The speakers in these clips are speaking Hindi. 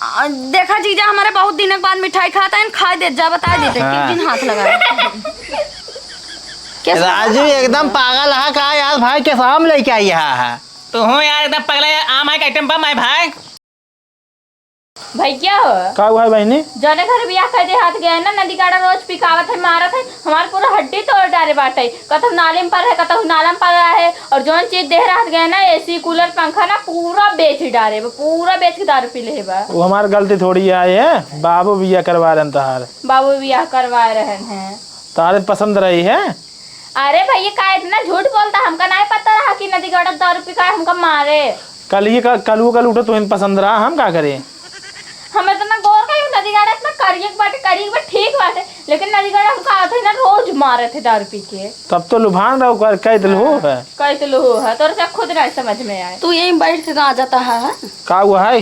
देखा जीजा हमारे बहुत दिन के बाद मिठाई खाता है, खा दे जा बता देते किस दिन हाथ लगाए। राजू एकदम पागल है का यार भाई के साम लेके आई है तो हूँ यार एकदम पगला आम है आइटम बम है भाई। भैया का हुआ है बहनी? जने घर बियाह कर दे हाथ गए ना नदी काटा रोज पिकावत है मारत है हमारे पूरा हड्डी तोड़ डाले बाटे कतहु नाले में पर है कतहु नाला में पर रहा है और जौन चीज दे हाथ गए ना एसी कूलर पंखा ना पूरा बेच डाले पूरा बेच के दारू पी ले बा। वो हमारी गलती थोड़ी है बाबू बिया करवा रहे तहार बाबू बियाह करवा रहे हैं तारे पसंद रही है। अरे भैया का इतना झूठ बोलता हमका नहीं पता रहा कि नदी काटा दारू पी का हमका मारे कल उठो तो पसंद रहा हम क्या करें हमें तो ना गौर का नदी गाड़ा इतना करियक बाटे ठीक बाटे लेकिन नदी गाड़ा हमका आते ना रोज मारे थे दारू पी के तब तो लुभान रहो कर कई दिल हो है कई तो लो है तोर से खुद नहीं समझ में आए। तू यहीं बैठ के कहाँ जाता है? का हुआ है?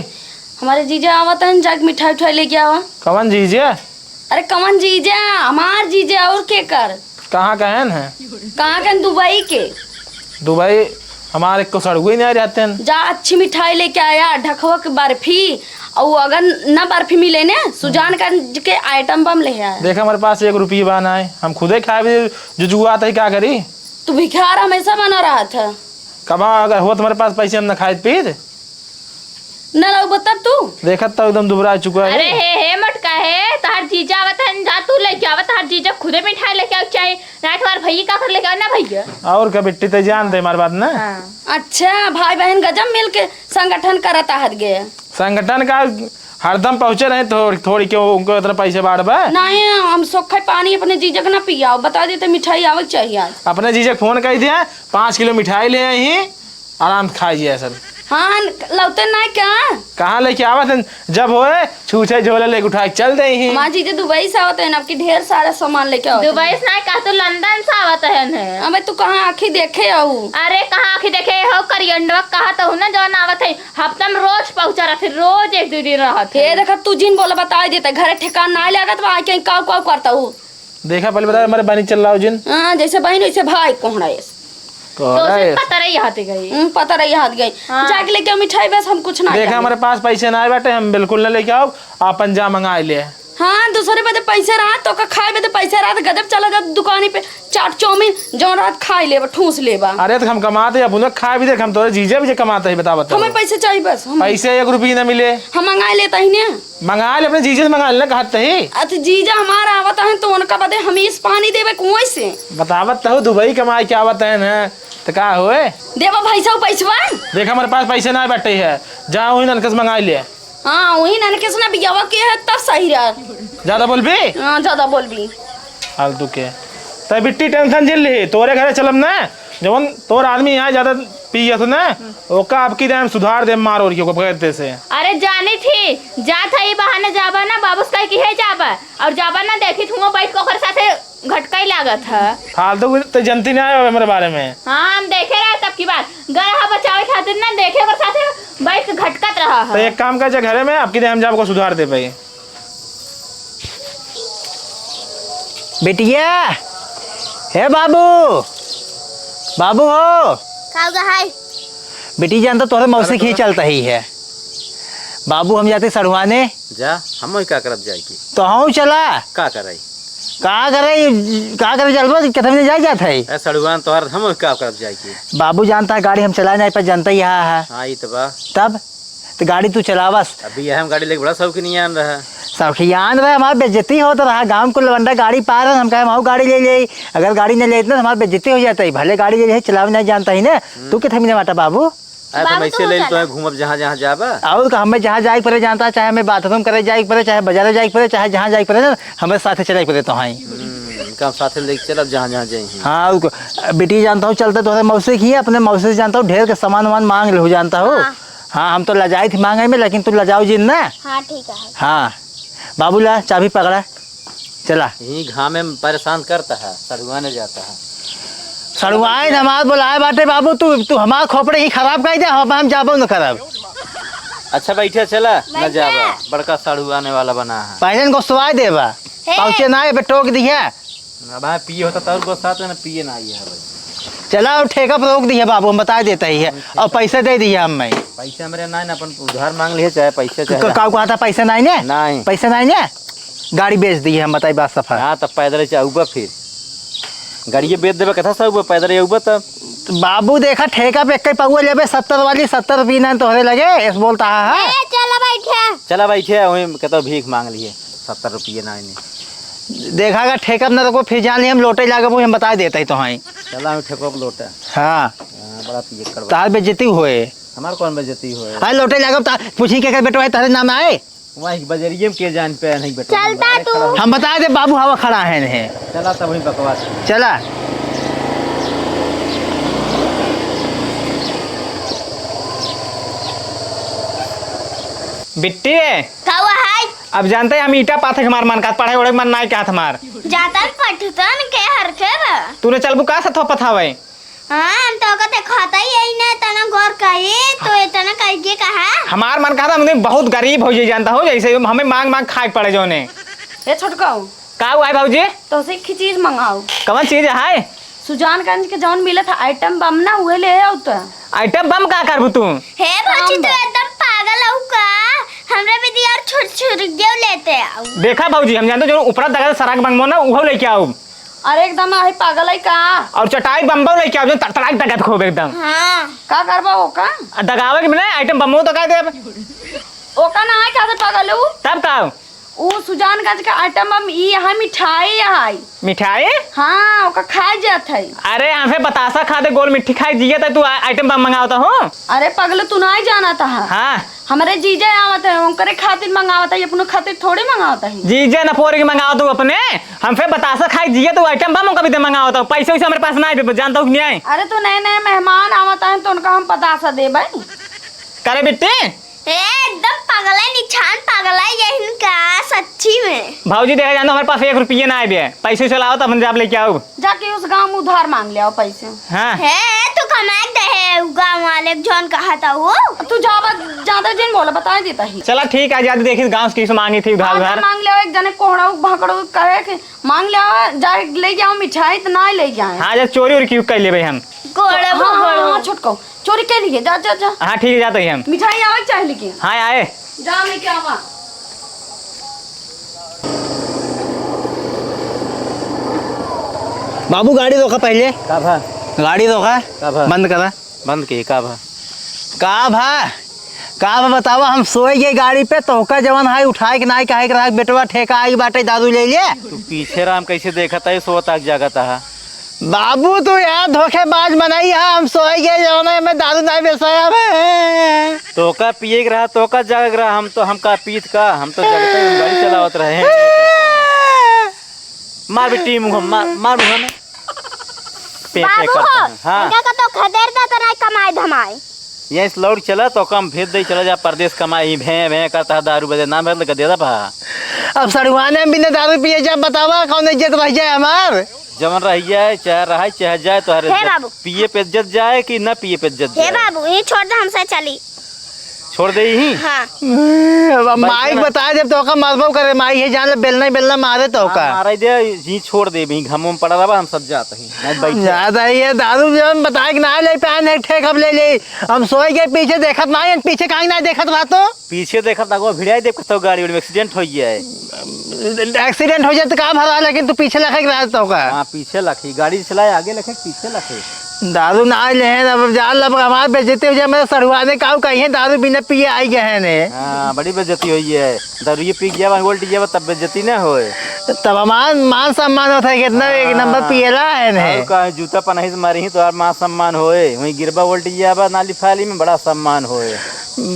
हमारे जीजा आवत है जाके मिठाई उठाई लेके आवा। कवन जीजे? अरे कवन जीजा हमार जीजा और के कर कहाँ कहन है? कहाँ के? दुबई के। दुबई हमारे को सड़गुई नहीं रहते हैं। जा अच्छी मिठाई लेके आया ढकवा के बर्फी और अगर न बर्फी मिले ने सुजान के आइटम बम ले आया। देखा हमारे पास 1 रुपया बना है हम खुद ही खाए जो जुआ आता है क्या करी। तू भिखार हमेशा बना रहा था। कमा अगर हो तुम्हारे पास पैसे हम न खाए पीते न रहो बता तू देखा तो एकदम दुबरा चुका है। अरे हे मटका है तार जीजा आवत है जा तू लेके आवत तार जीजा खुदे मिठाई लेके आव चाहे रात बार भैया का कर लेके आव ना भैया और का बिट्टी तो जानते हमारी बात ना। अच्छा भाई बहन गजब मिल के संगठन करता हद गए संगठन का हरदम पहुँचे रहे थोड़ी क्यों उनको इतना पैसे बाढ़ नहीं हम सोखा पानी अपने जीजा का ना पिया बता देते मिठाई आवक चाहिए आज। अपने जीजा फोन कर दिया 5 किलो मिठाई ले आई आराम से खाइए सर। हाँ लौटे ना क्या कहाँ लेके आवत जब होए छूछे झोले लेके उठा के चल दे ही। हमारे जीजा दुबई से आवत है आपकी ढेर सारा सामान लेके आओ। दुबई से नहीं कहा तो लंदन से आवत है। अबे तू कहाँ आँखी देखे आओ? अरे कहाँ आँखी देखे हो करियंडवा कहा तो ना जौन आवत है हफ्ता में रोज पहुँचा रहा थे रोज 1-2 दिन रहा थे। देखा तू जिन बोला बता देता घर ठिकाना नहीं लागत वहाँ के काव काव करता हूँ। देखा पहले बता हमारे बनी चल रहा हो जिन जैसे बहन वैसे भाई कौन है तो पता रही हाथ गई पता रही हाथ गई जाके लेके मिठाई बस हम कुछ ना देखा हमारे पास पैसे ना आए बैठे हम बिल्कुल न लेके आओ आप पंजा मंगा ले। हाँ दूसरे बदे पैसे रहा तो का खाए बदे पैसे रहा गजब चला जा दुकानी पे चाट चौमिन जो रात खाई लेबा ठूस लेबा। अरे तो हम कमाते अब उन्हें खाए भी देख हम तोरे जीजे भी कमाते है बता हमें पैसे चाहिए बस पैसे 1 रुपया न मिले हम मंगा लेता ही ना मंगा ले अपने जीजे से मंगा लेना कहते ही। अच्छा जीजा हमारा आवता है तो उनका बदे हम इस पानी देवे कुएं से बतावत हो दुबई कमाए क्या आवत है ना तो का होए देवा भाई साहब पैसवा देखा हमारे पास पैसे ना बैठे है जाओ वही ननकस मंगा ले। हाँ वही ननकस ना बियावा के है तब सही रहा। ज्यादा बोल भी हाँ ज्यादा बोल भी फालतू के तो बिट्टी टेंशन झेल ली तोरे घरे चलम ना जवन तोर आदमी यहाँ ज्यादा पिया तो ना ओका आपकी दाम सुधार दे मारो और को पकड़ते से। अरे जानी थी जा था ये बहाने जाबा ना बाबूस का की है जाबा और जाबा ना देखी थी वो बैठ को साथे घटका ही लागत है फालतू तो जनती नहीं आए मेरे बारे में। हाँ हम देखे रहे तब की बात गरहा बचावे खातिर ना देखे और साथे बैठ के घटकत रहा है। तो एक काम कर घरे में आपकी हम जाब को सुधार दे भाई। बेटिया हे बाबू बाबू हो बेटी जान तो तोहरे मौसी खी चलता ही है बाबू हम जाते सड़ुआने जा हम का करब जाए की तो हम चला का करे चलबो कथम ने जाए जात है सड़ुआन तोहर हम का करब जाए की बाबू जानता है गाड़ी हम चला नहीं पर जानता ही है। हाँ ये तो बा तब तो गाड़ी तू चलावस अभी हम गाड़ी लेके बड़ा शौक नहीं आन रहा सौखियान रहे हमारी बेइज्जती होता रहा गांव को लवंडा गाड़ी पार है हम कहे हम गाड़ी ले ले अगर गाड़ी न ले तो हमारी बेइज्जती हो जाता है भले गाड़ी ले ले चलावे नहीं जानता ही ना तू के थमी बाटा बाबू तुम ऐसे ले तो घूमब जहाँ जहाँ जाबा और हमें जहाँ जाए पड़े जानता चाहे हमें बाथरूम करे जाए पड़े चाहे बाजार जाए पड़े चाहे जहाँ जाए पड़े ना हमें साथ चले पड़े तो हाँ काम साथ लेके चलब जहाँ जहाँ जाए। हाँ बेटी जानता हूँ चलते तो मौसी की अपने मौसी से जानता हूँ ढेर के सामान वामान मांग ले जानता हूँ। हाँ हम तो लजाई थी मांगे में लेकिन तू लजाओ जिन ना। हाँ ठीक है। हाँ बाबू ला चाबी पकड़ा चला यही घाम में परेशान करता है सड़ुआने जाता है सड़ुआए हमार बोलाए बाटे बाबू तू हमार खोपड़े ही खराब कर दे हम जाबो न खराब। अच्छा बैठे चला न जाबा बड़का सड़ुआने वाला बना है पहले को सवाई देबा पहुँचे ना टोक दिया अब पिए होता तो और साथ में पिए ना आई है भाई चला और ठेका पर रोक दिया बाबू, हम बता देता ही है और पैसा दे दिया हम मैं। पैसा मेरे ना अपन उधार मांग लिए चाहे पैसा चाहे का कहा था पैसा नहीं ने? नहीं पैसा नहीं ने, गाड़ी बेच दी है हम, बताई बात सफा। हाँ तब पैदल चाहूबा फिर गाड़िए बेच देवे कथा सब पैदल आऊबा तब। बाबू देखा ठेका पे एक पगुआ लेबे 70 वाली 70 रुपये ना तोहरे लगे ऐसे बोलता है। चला बैठे वही कहता भीख मांग लिए 70 रुपये ना देखा का ठेका न रखो फिर जान लिया हम लोटे लागे वो हम बता देते ही तो हाँ। चला हम ठेको लोटा। हाँ बड़ा पिए कर तार बेइज्जती हुए हमार कौन बेइज्जती हुए। हाँ लोटे लागे पूछी के बेटो है तारे नाम आए वही बजरिए में के जान पे नहीं बेटा चलता तू। हम बता दे बाबू हवा खड़ा है। चला तब वही बकवास चला बिट्टी का हुआ है? अब जानते हैं हम ईटा पाथे हमार मन का पढ़ाई ओढ़े मन नहीं क्या हमार जातन पठतन के हर कर तूने चल बुका से थोपत हवे। हां तो का देखता ही यही ना तना गौर करे तो इतना करके कहा हमार मन का हमने बहुत गरीब हो जाए जानता हो जैसे हमें मांग मांग खाए पड़े जो ने। ए छोटकाऊ का हुआ है भाऊजी? तो से की चीज मंगाओ। कौन चीज है? सुजानगंज के जौन मिला था आइटम बम ना हुए ले आओ तो। आइटम बम का करबू तू? हे बच्ची तो एकदम पागल हो का, हमरे भी दियार छोट छोट देव लेते आओ। देखा भाऊजी हम जानते जो ऊपर दगा सराक बंगमो ना उहो लेके आओ। अरे एकदम है पागल है का। और चटाई बम्बो लेके आओ जो तड़ाक दगत खोब एकदम। हां का करबा हो का दगावे के बिना आइटम बमो तो कह दे ओ का ना है का से पागल हो तब का ऊ सुजानगंज का आइटम बम ई है मिठाई है। मिठाई? हां ओका खाए जात है। अरे हमसे बतासा खा दे गोल मिट्टी खाई जिया तू आइटम बम मंगावता हो। अरे पगल तू नहीं जाना था। हाँ हमारे जीजा आवत है उनकरे खातिर मंगावता है अपने खातिर थोड़ी मंगावता है। जीजा न पोर के मंगाओ तू अपने हमसे बतासा खाई जिया तो आइटम बम कभी दे मंगावता पैसे वैसे हमारे पास नहीं जानता हूँ नहीं। अरे तो नए नए मेहमान आवता है तो उनका हम बतासा दे भाई। करे बिट्टी एकदम पागल है निछान पागल है यही का सच्ची में। भाऊजी देखा जानता हमारे पास 1 रुपये ना आए पैसे चलाओ तो अपन जब लेके आओ जाके उस गांव में उधार मांग ले आओ पैसे। हाँ है तू कमाए दे है गांव वाले जॉन कहा था वो तू ज्यादा जिन बोला बता देता ही। चला ठीक है ज्यादा देखी गाँव की मांगी थी उधार उधार मांग ले एक जने कोहड़ा भाकड़ो कहे कि मांग ले आओ जा ले जाओ मिठाई तो ना ले जाए। हाँ जब चोरी और क्यों कर ले हम कोहड़ा हाँ छोटको चोरी के लिए जा जा जा। हाँ ठीक है जाते हम मिठाई आवे चाहे लेके। हाँ आए जा लेके आवा। बाबू गाड़ी रोका पहले, का भा गाड़ी रोका का भा बंद करा बंद के का भा का बतावा हम सोए गए गाड़ी पे तो का जवान हाई उठाए के नाई काहे के रहा बेटवा ठेका आई बाटे दादू ले ले। तू पीछे राम कैसे देखा था सो तक जागता है बाबू तू यार धोखेबाज बनाई है हम सोए गए जवान में दादू नहीं बेसाया में तो का पिए रहा तो का जाग रहा हम तो हमका पीत का हम तो जगते हम गाड़ी चलावत रहे। मार बेटी मुंह मार मार मुंह में पे करता है। हाँ का तो खदेरता तो नहीं कमाए धमाए ये इस लौट चला तो कम भेज दे चला जा परदेश कमाई भे भे करता है दारू बजे ना भेज दे भा। अब सड़वाने में बिना दारू पिए जब बतावा कौन इज्जत रह जाए हमार जमन रह जाए चाहे रहा चाहे जाए तो हर पिए पे इज्जत जाए कि न पिए पे इज्जत जाए। बाबू ये छोड़ दे हमसे चली छोड़ दे ही। हाँ माइक बताए जब तो का मरबो करे माई है जान ले बेलना मारे तो का मारे दे जी छोड़ दे भी घमों में पड़ा रहा हम सब जाते हैं नहीं बैठ ज्यादा ये दारू जब बताए कि ना ले पान है ठेक अब ले ले हम सोए गए पीछे देखत ना पीछे कहीं ना देखत बा तो पीछे देखा था भिड़ाई देख तो गाड़ी में एक्सीडेंट हो गया है। एक्सीडेंट हो जाए तो का भरा लेकिन तू पीछे लखे रहा तो का। हाँ पीछे लखी गाड़ी चलाए आगे लखे पीछे लखे दारू ना ले अब जान लब हमारे बेइज्जती हो जाए मेरे सड़वाने का कहीं दारू बिना पिए आई गए ने। हाँ बड़ी बेइज्जती हुई है दारू ये पी गया उल्टी गया तब बेइज्जती ना होए तब हमार मान सम्मान होता है कितना एक नंबर पिएला है ने का जूता पनाही से मारी ही तो यार मान सम्मान होए वही गिरबा उल्टी गया नाली फाली में बड़ा सम्मान होए।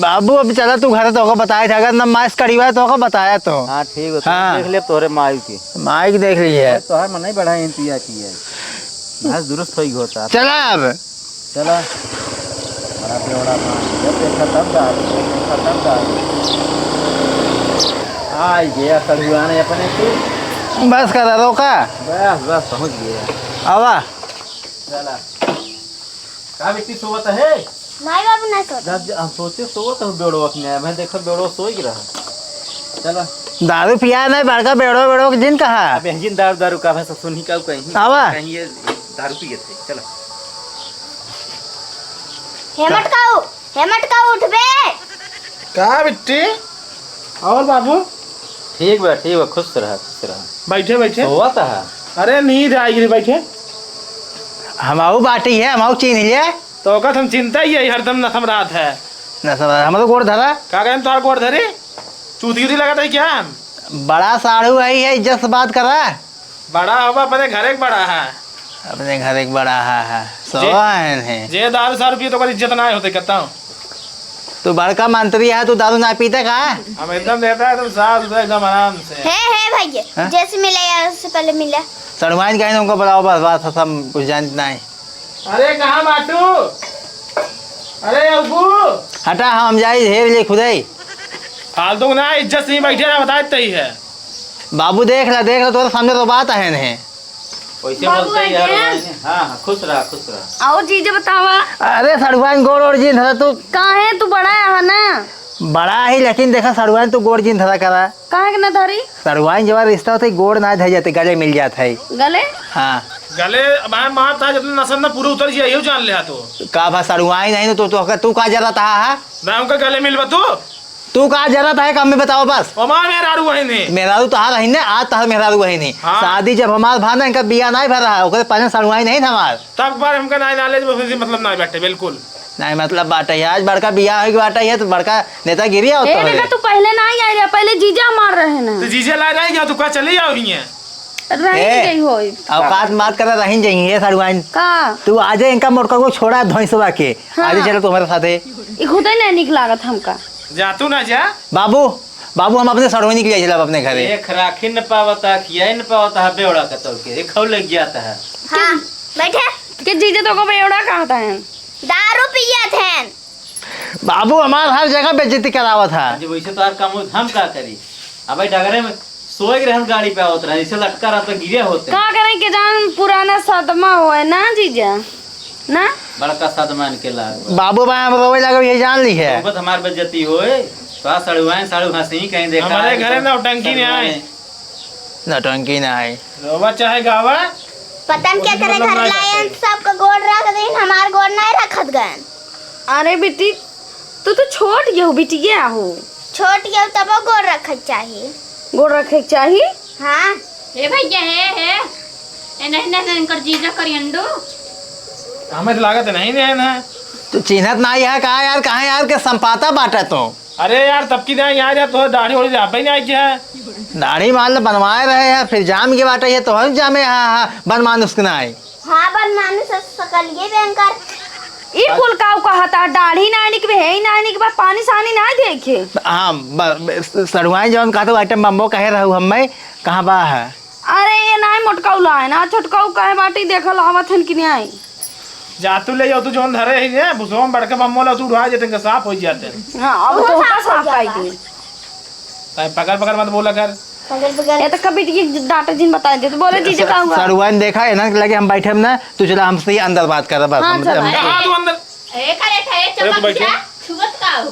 बाबू अब चला तू घर तो बताया था अगर न माइस करीबा तो बताया तो। हाँ ठीक है हाँ। देख ले तोहरे मायू की माइक देख लीजिए तोहर मन नहीं बढ़ा पिया की है बस दुरुस्त हो होता चला अब चला बड़ा पेड़ा जब देखा तब आई गया सड़ुआने अपने तू बस करा रोका बस बस पहुंच गया आवा चला का बेटी सोवत है नहीं बाबू नहीं सोच जब हम सोचे सोवत हूँ बेड़ो अपने मैं देखा बेड़ो सोई रहा। चला दारू पिया नहीं बड़का बेड़ो के दिन कहा अबे जिन दारू का भाषा सुनी का कहीं आवा कहीं ये दारू पिए थे चला हेमट का उठ बे। का बिट्टी और बाबू ठीक बा खुश रहा बैठे बैठे हुआ था। अरे नींद आएगी बैठे हमाऊ बाटी है हमाऊ चीन लिया तो का हम चिंता ही है हरदम नसम रात है न सब हम तो गोड़ धरा का कहें तोहार गोड़ धरी चूती उती लगा था क्या बड़ा साड़ू आई है इज्जत से बात कर रहा है बड़ा होगा अपने घर एक बड़ा है अपने घर एक बड़ा है सोहन है जे दारू 100 रुपये तो कोई इज्जत ना होते कहता हूँ तू बड़का मंत्री है तू दारू ना पीता का हम एकदम देता है तुम साफ एकदम आराम से है भैया हाँ? जैसे मिले यार उससे पहले मिले। सड़वाइन कहीं उनको बताओ बस बात सब कुछ जानते नहीं। अरे कहाँ बाटू अरे अबू हटा हम जाए ढेर ले खुदाई फालतू ना इज्जत से ही बैठे ना बताते ही है बाबू देख ला तो सामने तो बात है नहीं वैसे बाबू बोलते ही यार आगे। हाँ खुश रहा आओ जीजे बतावा अरे सड़वाइन गोड़ और जीन धरा तू कहाँ है तू बड़ा है ना बड़ा ही लेकिन देखा सड़वाइन तू गोड़ जीन धरा करा कहाँ के ना धरी सड़वाइन जब रिश्ता होता है गोड़ ना धर जाते गले मिल जाता है। गले हाँ गले मैं मार था जब नसम ना पूरा उतर जाए जान लिया का भा सड़वाइन नहीं तो तू का जरा था मैं उनका गले मिलवा तू का जरा था कम में बताओ बस हमार मेहरारू वही नहीं मेहरारू तो रही ने आज तक मेहरारू वही नहीं हाँ। शादी जब हमार भाई ना इनका बिया नहीं भर रहा ओकरे पहले सड़वाई नहीं था हमार तब पर हमका ना नॉलेज मतलब ना बैठे बिल्कुल नहीं मतलब बाटा है आज बड़का बिया है बाटा है तो बड़का नेता गिरी ए बेटा तू पहले ना ही आई रहा पहले जीजा मार रहे ना तो जीजे ला जाएगा तू का चली जाओ ही रही गई हो औकात बात कर रही जाइए सड़वाइन का तू आज इनका मोटका को छोड़ा धोइसवा के हाँ। आज चलो तुम्हारे साथ ई खुद ही नहीं निक लागत हमका जा तू ना जा बाबू हम अपने सड़वाई निकले चला अपने घरे एक राखी न पावता खिया न पावता बेवड़ा का तोड़ के एक खौ लग जाता है। हाँ बैठे कि जीजे तो को बेवड़ा कहता है दारू पिया थे। बाबू हमार हर जगह बेइज्जती करावा था आज वैसे तो यार कम हम का करी अब भाई डगरे में सोए के रहन गाड़ी पे आवत रहा जैसे लटका रहा तो गिरे होते का करें कि जान पुराना सदमा होए ना जीजा ना बड़का सदमान के लाग बाबू भाई हम रोवे लगे ये जान ली है बहुत हमार बेइज्जती होए तो सड़ुआए साड़ू हंसी कहीं देखा हमारे घरे ना टंकी नहीं आए नौटंकी ना है रोवा चाहे गावा पतन क्या करे घर लायन सबका गोड़ रख देन हमार गोड़ नहीं रखत गन। अरे बेटी तू तो छोट गयो बिटिया हो छोट गयो तब गोड़ रखत चाहिए गोड़ रखे के चाहिए हाँ ए भैया है ए नहीं इनकर जीजा करियंडो हमें तो लागत नहीं ना तो चिन्हत ना है कहा यार कहाँ यार के संपाता बाटा तो अरे यार तब की यहाँ जा तो दाढ़ी वाड़ी आप ही नहीं आई क्या है दाढ़ी माल बनवाए रहे हैं फिर जाम के बाटा ये तो हम जामे हाँ बनवान उसके ना आई हाँ बन मानुस सकल ये बैंकर ई कुल काऊ कहता दाढ़ी नानी के है नानी के बाद पानी सानी ना देखे हाँ सड़ुआई जब कहा तो आइटम बम्बो कहे रहू हम मैं कहाँ बा है अरे ये ना मोटकाऊ लाए ना छोटकाऊ कहे बाटी देखल आवत हन कि नहीं आई जातू ले जाओ तू जोन धरे ही है बुसोम बड़के बम्मो ला तू उड़ा जाते साफ हो जाते हां अब तो का साफ आई दी पकड़ पकड़ मत बोला कर ये तो कभी ये डाटा जिन बता दे तो बोले जीजे का हुआ सड़ुआई देखा है ना लगे हम बैठे हम ना तू चला हमसे ही अंदर बात कर बस हाँ, चलो। कहाँ तू अंदर ए करे थे अरे तू बैठे। छुगत का हो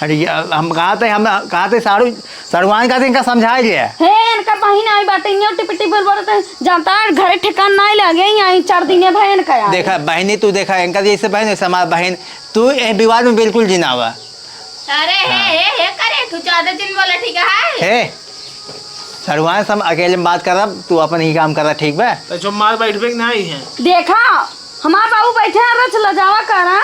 अरे हम कहा थे सड़ुआई का इनका समझाए लिया हे इनका बहिन आई बाटे न्यू टिपिटी बोल बोलते जानता है घरे ठिकान नहीं लगे यहीं 4 दिन बहन का यार देखा बहनी तू देखा इनका जैसे बहन वैसे हमारा बहन तू विवाद में बिल्कुल जीना हुआ अरे हे करे तू 14 दिन बोला ठीक है है सड़ुआई सब अकेले में बात कर रहा तू अपन ही काम कर रहा ठीक बा तो जो मार बैठ पे नहीं है देखा हमार बाबू बैठे हैं रच लजावा करा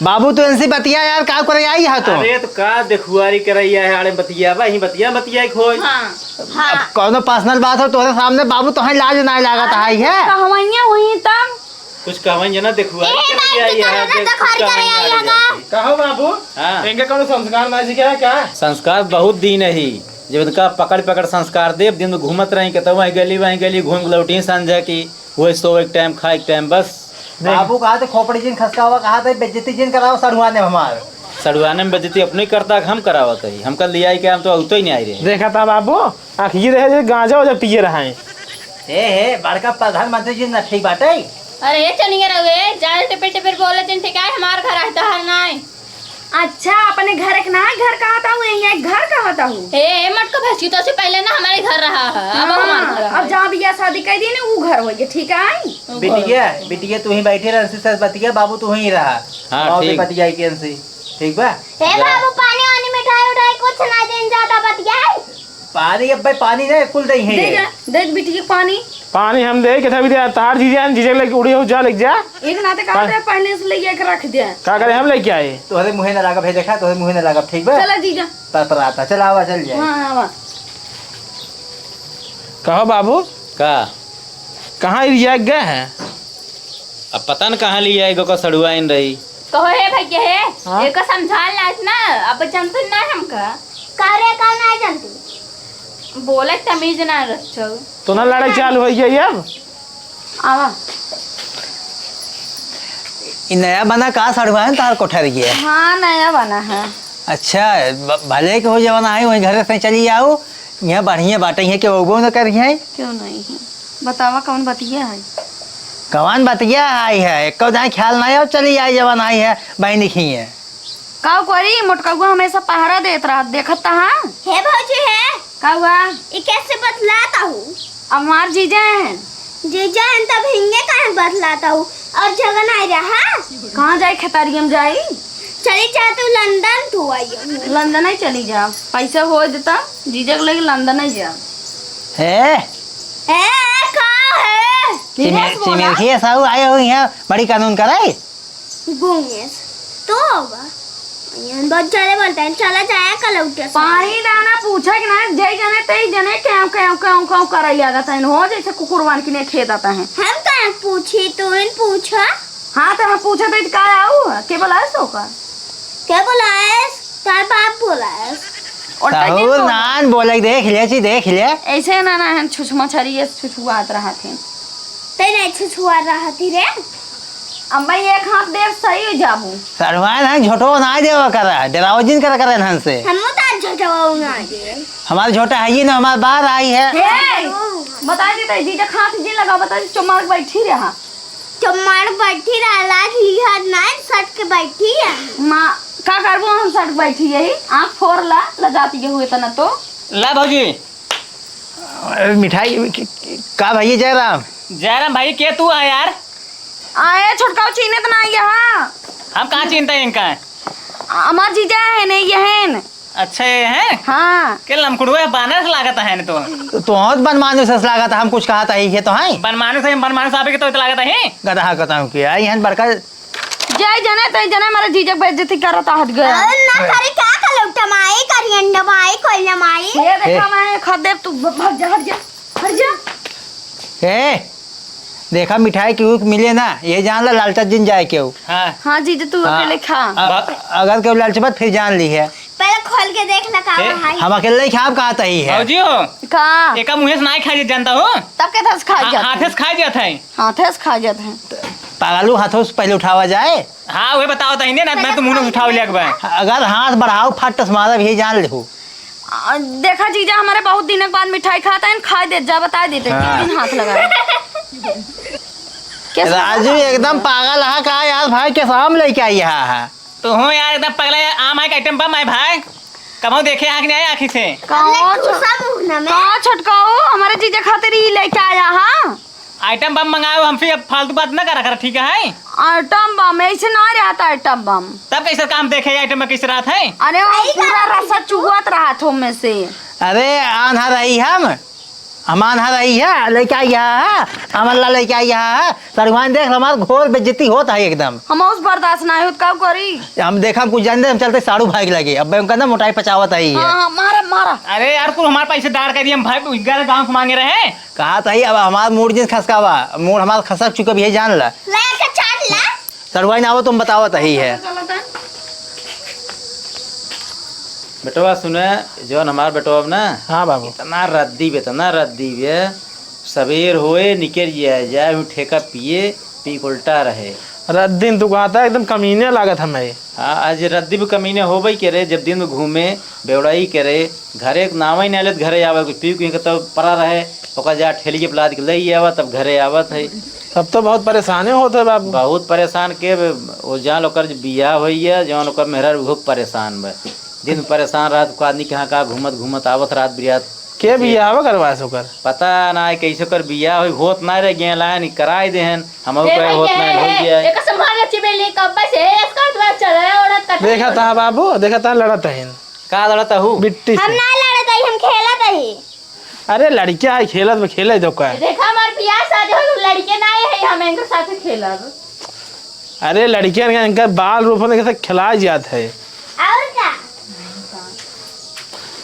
बाबू तो इनसे बतिया यार का करे आई है तो अरे तो का देखुआरी करैया है अरे बतिया बा ही बतिया खोई हां अब कौनो पर्सनल बात हो तोरे सामने बाबू तो लाज ना लागत है कहवैया वही तब कुछ कहवन जना देखुआरी करैया है कहो बाबू हाँ। इनके कौन संस्कार ना सीखे क्या संस्कार बहुत दिन ही जब उनका पकड़ संस्कार देव दिन में घूमत रही के वहीं गली घूम लौटी संजय की वही सो एक टाइम खा एक टाइम बस बाबू कहा थे खोपड़ी जिन खसका हुआ कहा थे बेइज्जती जिन कराओ सड़ुआ ने हमार सड़ुआने में बेइज्जती अपने करता हम करावत है हम कल लिया के हम तो उतो ही नहीं आई रहे देखा था बाबू आखिर रहे जैसे गांजा वजा पिए रहे हे बड़का प्रधानमंत्री जी न ठीक बाटे अरे चनिए रहे जाल टिपे टिपे बोले दिन ठीक है हमार घर आता है नहीं अच्छा अपने घर के ना घर कहाँ था यहाँ घर कहाँ था ए मटका भैंसी तो से पहले ना हमारे घर रहा है अब हमारे घर अब जहाँ बिया शादी कर दी ना वो घर हो गया ठीक है। बिटिया तू ही बैठे रह सस बतिया बाबू तू ही रहा। हाँ, और ठीक। बतिया के से ठीक बा। हे बाबू पानी वानी मिठाई उठाई कुछ ना दिन ज्यादा बतियाई। पानी अब भाई पानी नहीं कुल दई है दे जा दे बिटी के पानी पानी हम दे के भी दे तार जीजे लेके उड़ी हो जा लेके जा एक नाते कहा था पहले से लेके के रख दिया। का करे हम लेके आए तोहरे मुंह न लगा भाई देखा तोहरे मुंह न लगा ठीक बा। चला जीजा पर आता चल आवा चल जाए। हाँ हाँ कहो बाबू का कहाँ रिया गए हैं। अब पता न कहाँ लिया है को सड़ुआ इन रही। कहो हे भैया हे एक समझाल ना अब जानते ना हमका करे का ना जानती। बोले तमीज ना रखो तो ना लड़ाई चालू हो गई अब। आवा नया बना का सड़वान तार कोठर गया। हाँ नया बना है। अच्छा भले के हो जवाना है वही घर से चली आओ यहाँ बढ़िया बाटे है कि वो न कर है क्यों नहीं है बतावा कौन बतिया है। कौन बतिया आई है एक दाई ख्याल नहीं हो चली आई जवान आई है बहनी खी है का करी मोटकौआ हमेशा पहरा देत रहा देखत हाँ। हे भौजी है का हुआ ये कैसे बतलाता हूँ। अब हमार जीजा हैं जीजा है तब हिंगे कहाँ बतलाता हूँ और जगह नहीं रहा। कहाँ जाए खतारियम जाई चली जा तू लंदन तू आई लंदन ही चली जा पैसा हो देता जीजा को लेके लंदन ही जा। है कहाँ है चिमेर खी साहू आए हो यहाँ बड़ी कानून कराई घूमे तो होगा बहुत ज्यादा बोलते हैं चला जाए कल उठे पानी दाना पूछा कि ना जय जने तई जने क्यों क्यों क्यों क्यों कर लिया था हो जैसे कुकुरवान की ने खेत आता है। हम कहाँ पूछी तू इन पूछा। हाँ तो हम पूछा तो का आऊ के बोला सो का क्या बोला है तार बाप बोला है और साहू नान बोले देख ले ऐसे ना ना छुछ मछरी ये छुछुआत रहा थे तेरे छुछुआ रहा थी रे। अम्मा एक हाथ देव सही हो जाबू सरवान हम झोटो ना देवा करा डराओ जिन कर करे हन से हम तार झटवाओ ना दे हमारा झोटा है ही ना हमारे बाहर आई है। बता देते जीजा खात जी लगा बता चुमार बैठी रहा चुमार बैठी रहा लाज लिहा ना सट के बैठी है माँ का करबो हम सट बैठी यही आँख फोड़ ला जाती हुए तना तो ला भौजी मिठाई का भैया जयराम भाई के तू है यार आए छोटकाओ चीने तो ना यहाँ हम कहाँ चिंता है इनका हमार जीजा है नहीं यहन। अच्छा ये है हाँ के लमकुड़ुआ बानर से लागत है तो बहुत बनमानु से लगा था हम कुछ कहा था ये तो है बनमानु साहब के तो लागत है गधा कहूँ कि आई हैं बड़का जय जने तय जने हमारे जीजा बेइज्जती करता हट गया। ना करे क्या कर लौटा माई करी अंडा माई कोई ना माई ये देखा मैं खदेव तू भाग जा हट जा ए देखा मिठाई क्यों मिले ना ये जान ला लालचा जिन जाए क्यों। हाँ हाँ जीजा तू अकेले खा अगर क्यों लालचबत फिर जान ली है पहले खोल के देख लगा भाई हम अकेले ही खाब कहा ही है भौजी हो का एका मुँह से नहीं खाई जानता हो तब के थस खा जाते हाथे से खाई जाता है हाथे से खा जाते हैं। पागलू हाथों से पहले उठावा जाए। हाँ वही बताओ तो ना मैं तो मुँह उठाओ लिया अगर हाथ बढ़ाओ फट मारा भी जान ले देखा जीजा हमारे बहुत दिन के बाद मिठाई खाता है खा दे जा बता देते किस दिन हाथ लगाए राजू एकदम पागल है का यार भाई के साम लेके आई है तो हूँ यार एकदम पगला आम है आइटम बम है भाई कमाओ देखे आँख नहीं आया आँखी से कहाँ छटकाओ हमारे जीजा खातिर ही लेके आया। हाँ आइटम बम मंगाओ हमसे अब फालतू बात ना करा कर ठीक है। आइटम बम ऐसे ना रहता आइटम बम तब कैसे काम देखे आइटम में किस रात है। अरे वो पूरा रसा चुगत रहा थो में से। अरे आन्हा रही हम आन्हा रही है लेके आई है अमल्ला लेके आई है सरवान देख हमारा घोर बेइज्जती होता है एकदम हम उस बर्दाश्त ना हो का करी हम देखा हम कुछ जानते हम चलते साड़ू भाग लगे अब उनका ना मोटाई पचावत है हाँ मारा मारा। अरे यार कुछ हमारे पैसे दाड़ कर दिए हम भाई 11 गाँव को मांगे रहे कहा था अब हमारा मूड जिन खसकावा मूड हमारा खसक चुका भी है जान ला सरवाइन आओ तुम बतावत है। बेटवा सुने जो हमार बेटवा ना हाँ बाबू इतना रद्दी बे सवेर होए निकल जाए ठेका पिए पी उल्टा रहे दिन तू कहा था एकदम कमीने लागत हमें। हाँ आज रद्दी भी कमीने हो भाई करे जब दिन में घूमे बेवड़ाई करे घरे नाव ही नहीं घरे आवे कुछ पी तब पड़ा रहे जा ठेली के पिला ले आवा तब घरे आवत है सब तो बहुत परेशानी होते बाबू। बहुत परेशान के वो जहाँ लोग बियाह हुई है जहाँ लोग मेहरा खूब परेशान बा। दिन परेशान रात को आदमी कहाँ कहाँ घूमत घूमत आवत रात बिरात के बियाह करवा सोकर पता ना कैसे कर बियाह हुई होत ना रह गया लाइन कराई देहन हम कहे होत ना हो गया एक संभाल अच्छी बेली कब से इसका तो चल रहा है औरत का देखा था बाबू, देखा था लड़त है का लड़ता हूँ बिट्टी हम से। ना लड़त हई, हम खेलत हई। अरे लड़कियां है खेलत में खेले तो का। देखा हमार बियाह शादी हो लड़के ना आए है हम इनके साथ खेलब। अरे लड़कियां इनका बाल रूप से खिलाया जाता है। और का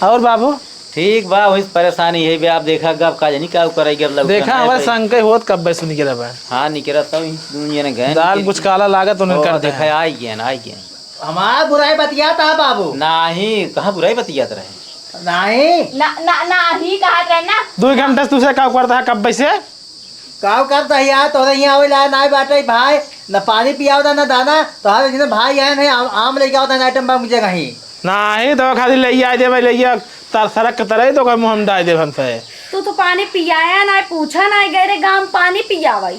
और बाबू ठीक बा वही परेशानी है भी आप देखा गब का जानी का करेगी अब देखा हमारे संग होत कब सुन के रहा हाँ निकला तो दुनिया ने गए दाल कुछ काला लागत उन्हें कर देखा देखा। आई गया आई गया हमारा बुराई बतियाता है बाबू। नहीं कहाँ बुराई बतियात रहे नहीं ना ना ना ही कहा रहना 2 घंटे तुझसे का करता है कब से काव करता है यार, तोरे यहाँ आवे ला ना बाटे भाई, न पानी पियावता न दाना, तो हर जिन भाई है नहीं आम लेके आवता ना आइटम बा मुझे कहीं। नहीं तो खाली ले आए दे भाई ले सड़क के तरह तो मुँह हम डाल दे हमसे। तू तो पानी पियाया ना, पूछा ना गए रे गांव पानी पियावाई।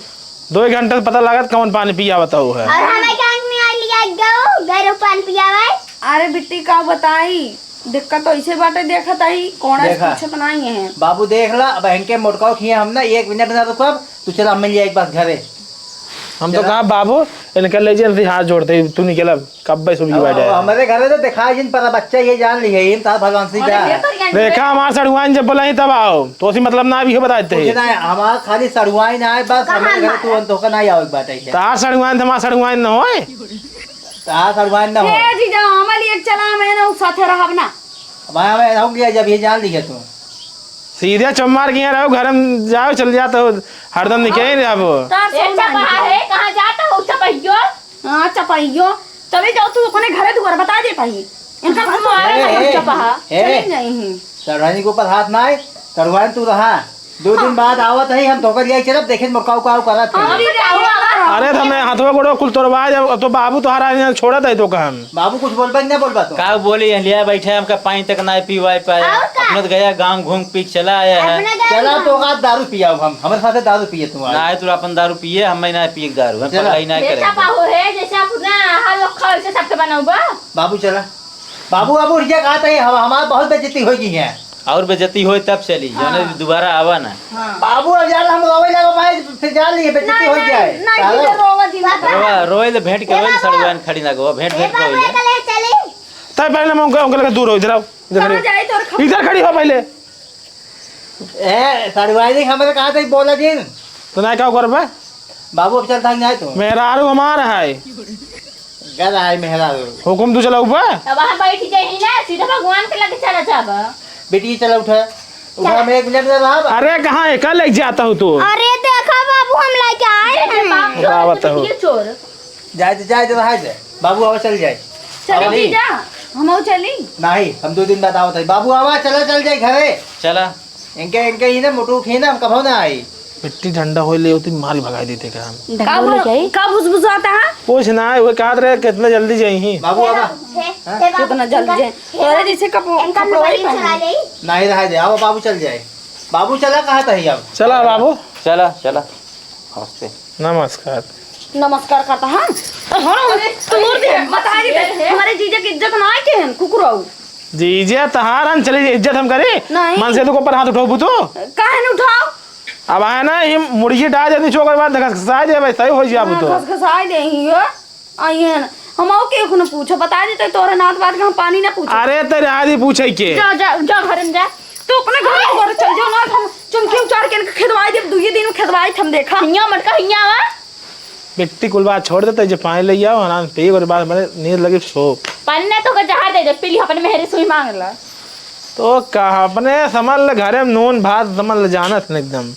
2 घंटे पता लागत कौन पानी पिया बताओ है। और हमें गांव में आ लिया गो गैर पान पियावे। अरे बिट्टी का बताई दिक्कत तो ऐसे बाटे देखत आई कौन देखा। पूछत नहीं है। बाबू देख ला बहन के मोटकाव खिए हम ना 1 मिनट ना रुकब, तू चल हम मिल जाए एक बार घरे। हम तो कहा बाबू इनके ले जी हाथ जोड़ते तू निकल कब सुबह बैठे। हमारे घरे तो दिखा जिन पर बच्चा ये जान ली है तार भगवान से जा देखा हमारे सड़ुआन जब बोला ही तब आओ तो उसी मतलब ना भी बताते कुछ ना हमारा खाली सड़ुआई ना है बस, हमारे घरे तू तो का ना आओ एक बात है। तार सड़ुआन हमारा सड़ुआन न होए तार सड़ुआई ना हो हे जीजा हमारी एक चला मैं ना साथे रहब ना। हमारा में हो गया जब ये जान ली है तू सीधे चम्मार किया रहो घर में जाओ चल जाते हो हरदम निकले नहीं अब। तार एक सोना चपहा है कहाँ जाता हो चपहियो हाँ चपाइयो चले जाओ तू अपने घरे दुआर बता दे पाई इनका घर तुम्हारे ए, घर ए, चपहा चले गई हूँ। सड़ुआई के ऊपर हाथ ना है, सड़ुआई तू रहा 2 दिन बाद आवत है हम धोकर लिया चल देखे मोटकाव का करा थे। अरे तो मैं हाथों गोड़ो कुल तोड़वा जब तो बाबू तो हरा छोड़ा था तो हम बाबू कुछ बोलबा कि ना बोलबा तो का बोली लिया बैठे हमका पानी तक ना पीवाई पाया अपने तो गया गांव घूम पी के चला आया है अपने घर चला तो का दारू पियाओ हम हमारे साथ दारू पिए तुम ना है तू अपन दारू पिए हम ना पिए दारू हम चला। पढ़ाई ना बेटा करेंगे पाहो है जैसे आप ना हर लोग खाओ से सबके बनाऊंगा। बाबू चला बाबू बाबू रिजा कहते हैं हमारा बहुत बेइज्जती होगी है। और बेइज्जती हो तब चली जो दोबारा आवा ना बाबू अब यार हम रोवे लगा भाई फिर जान लिए बेइज्जती हो जाए नहीं जीजा रोवा जीजा रोयल भेंट के रोयल सड़वान खड़ी ना गो भेंट भेंट बाबू को कले चली। तब पहले मैं उनके दूर हो इधर आओ कहाँ जाए तो इधर खड़ी हो पहले ए सड़वाई हमारे कहा था बोला जिन तो ना क्या कर बे बाबू अब चलता जाए तो मेरा आरू हमारा है गला है मेहरा हुकुम तू चला ऊपर अब वहाँ बैठ जाए ना सीधा भगवान के लगे चला जाबा। बेटी चला उठा उठा में 1 मिनट में रहा। अरे कहाँ है कल लेके जाता हूँ तू अरे देखा बाबू हम लेके आए जैसे बाप बाबा चोर तो तो ये चोर जाए तो रहा जाए बाबू आवा चल जाए चले जीजा हम चली नहीं हम 2 दिन बाद आवत है बाबू आवा चला चल जाए घरे चला इनके ही ना मोटू खे ना हम कभो ना आई मिट्टी ठंडा हो ले होती मारी भगाई देते का हम का भुसभुसाता है कुछ ना है वो कहा रहे कितना जल्दी जाई बाबू आवा कितना जल्दी जाए तोरे जैसे इनका मोबाइल चला ले। नहीं रहा जाए आवा बाबू चल जाए बाबू चला कहा था ही अब चला बाबू चला चला नमस्ते नमस्कार नमस्कार करता है तोर दे बता दे हमारे जीजा की इज्जत ना के हम कुकुराऊ जीजे तहार हम चले इज्जत हम करे नहीं। मन से तो ऊपर हाथ उठाओ तो काहे न उठाओ अब है ना ये मुर्गी डाल जाती चोकर बाद घसघसाए दे भाई सही हो जाए अब तो घसघसाई दे ही हो आइए ना हम आओ के खुन पूछो बता देते तोरे नाथ बात के हम पानी ना पूछो अरे तेरे आदि पूछे के जा जा जा घर में जा तू अपने घर चल जाओ ना हम चुमकी उचार के खेदवाई दे 2 दिन में खेदवाई हम देखा हिया मटका हिया वा मिट्टी कुल बात छोड़ देते जो पानी ले आओ ना पी और बाद मैंने नींद लगी सो पानी ना तो जहार दे दे पीली अपने मेहरी सुई मांग ला तो कहा अपने समझ घरे में नून भात समझ जाना था एकदम